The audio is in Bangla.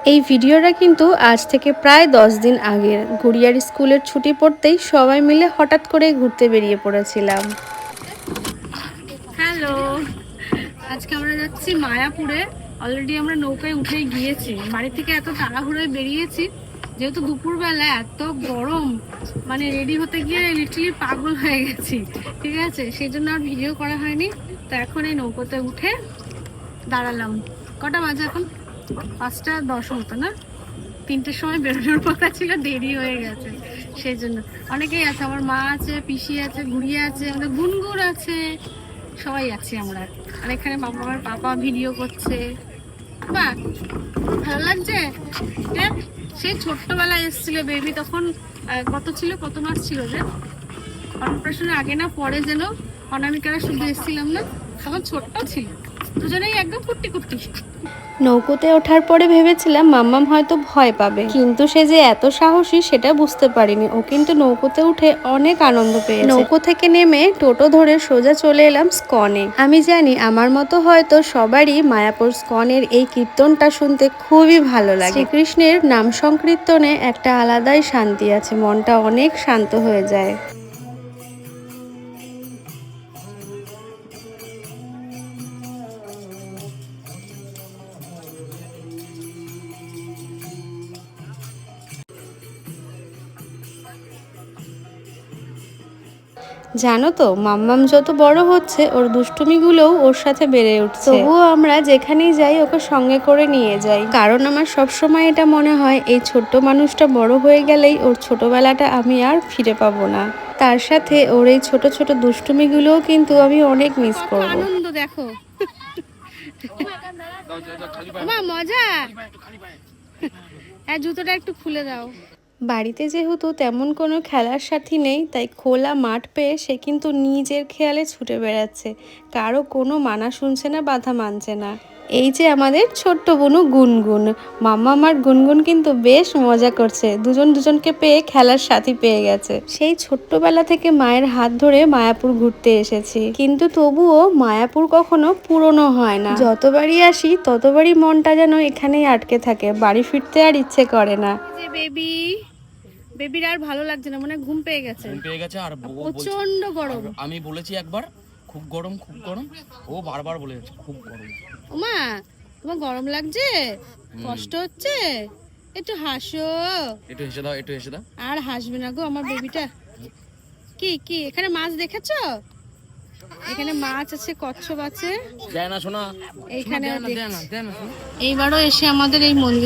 এই ভিডিওটা কিন্তু আজ থেকে প্রায় 10 দিন আগের। গুড়িয়ার স্কুলের ছুটি পড়তেই সবাই মিলে হঠাৎ করে ঘুরতে বেরিয়ে পড়েছিলাম। হ্যালো, আজকে আমরা যাচ্ছি মায়াপুরে। অলরেডি আমরা নৌকায় উঠে গিয়েছি। বাড়ি থেকে এত তাড়াহুড়োয় বেরিয়েছি, যেহেতু দুপুরবেলা এত গরম, মানে রেডি হতে গিয়ে লিটারালি পাগল হয়ে গেছি। ঠিক আছে, সেই জন্য আর ভিডিও করা হয়নি। তো এখন এই নৌকাতে উঠে দাঁড়ালাম। কটা বাজে এখন? 5:10 মতো না? 3টের সময় বেরোনোর কথা ছিল, দেরি হয়ে গেছে। সেই জন্য অনেকেই আছে, আমার মা আছে, পিসি আছে, গুড়িয়া আছে, আমাদের গুনগুন আছে, সবাই আছি আমরা। আর এখানে আমার পাপা ভিডিও করছে। বাহ, ভালো লাগছে। সেই ছোট্টবেলায় এসেছিল বেবি, তখন কত মাস ছিল যে? অন্নপ্রাশনের আগে না পরে যেন অনামিকারা শুধু এসেছিলাম না, তখন ছোট্ট ছিল, দুজনেই একদম কুট্টি কুট্টি। নৌকোতে ওঠার পরে ভেবেছিলাম মাম্মাম হয়তো ভয় পাবে, কিন্তু সে যে এত সাহসী সেটা বুঝতে পারিনি। ও কিন্তু নৌকোতে উঠে অনেক আনন্দ পেয়েছে। নৌকো থেকে নেমে টোটো ধরে সোজা চলে এলাম স্কনে। আমি জানি আমার মতো হয়তো সবারই মায়াপুর স্কনের এই কীর্তনটা শুনতে খুবই ভালো লাগে। শ্রীকৃষ্ণের নাম সংকীর্তনে একটা আলাদাই শান্তি আছে, মনটা অনেক শান্ত হয়ে যায়। জানো তো, মাম্মাম যত বড় হচ্ছে ওর দুষ্টুমিগুলোও ওর সাথে বেড়ে উঠছে। তবুও আমরা যেখানেই যাই ওকে সঙ্গে করে নিয়ে যাই, কারণ আমার সবসময় এটা মনে হয় এই ছোট্ট মানুষটা বড় হয়ে গেলেই ওর ছোটবেলাটা আমি আর ফিরে পাবো না। তার সাথে ওর এই ছোট ছোট দুষ্টুমিগুলোও কিন্তু আমি অনেক মিস করব। আনন্দ দেখো, মজা। হ্যাঁ, জুতোটা একটু খুলে দাও। বাড়িতে যেহেতু তেমন কোনো খেলার সাথী নেই, তাই খোলা মাঠ পেয়ে সে কিন্তু নিজের খেয়ালে ছুটে বেড়াচ্ছে, কারো কোনো মানা শুনছে না, বাধা মানছে না। এই যে আমাদের ছোট্ট বোনু গুনগুন, মাম্মা আমার গুনগুন কিন্তু বেশ মজা করছে, দুজন দুজনকে পেয়ে খেলার সাথী পেয়ে গেছে। সেই ছোট্টবেলা থেকে মায়ের হাত ধরে মায়াপুর ঘুরতে এসেছি, কিন্তু তবুও মায়াপুর কখনো পুরনো হয় না। যতবারই আসি ততবারই মনটা যেন এখানেই আটকে থাকে, বাড়ি ফিরতে আর ইচ্ছে করে না। বেবির আর ভালো লাগছে না, মানে ঘুম পেয়ে গেছে। আর প্রচন্ড গরম। আমি বলেছি একবার খুব গরম, ও বারবার বলে যাচ্ছে খুব গরম। ওমা, তোমার গরম লাগছে? কষ্ট হচ্ছে? একটু হাসো। একটু হেসে দাও। আর হাসবে না গো আমার বেবিটা। কি এখানে মাছ দেখেছো? এখানে মাছ আছে, কচ্ছপ আছে। দেয় না শোনা, এইখানে এইবারও এসে আমাদের এই মন্দির